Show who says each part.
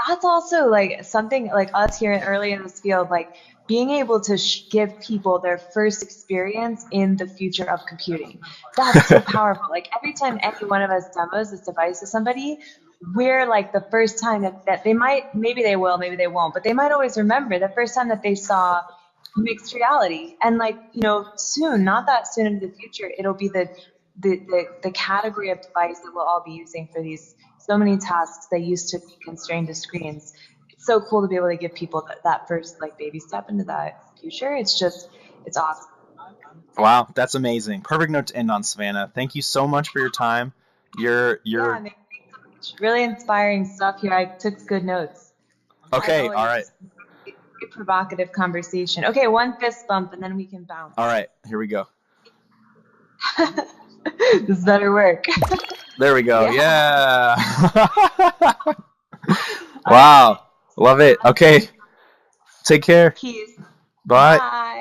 Speaker 1: that's also like something like us here early in this field, like being able to give people their first experience in the future of computing. That's so powerful. Like every time any one of us demos this device to somebody, we're like the first time that they might, maybe they will, maybe they won't, but they might always remember the first time that they saw mixed reality. And like, soon, not that soon into the future, it'll be the category of device that we'll all be using for these so many tasks that used to be constrained to screens. It's so cool to be able to give people that first like baby step into that future. It's awesome.
Speaker 2: Wow, that's amazing. Perfect note to end on, Savannah. Thank you so much for your time.
Speaker 1: Yeah,
Speaker 2: You're
Speaker 1: man, thanks so much. Really inspiring stuff here. I took good notes. As
Speaker 2: okay. All right.
Speaker 1: always, very provocative conversation. Okay, one fist bump and then we can bounce.
Speaker 2: All right. Here we go.
Speaker 1: This better work.
Speaker 2: There we go.
Speaker 1: Yeah.
Speaker 2: Yeah.
Speaker 1: All right.
Speaker 2: Wow. Love it. Okay. Take care.
Speaker 1: Peace.
Speaker 2: Bye.
Speaker 1: Bye.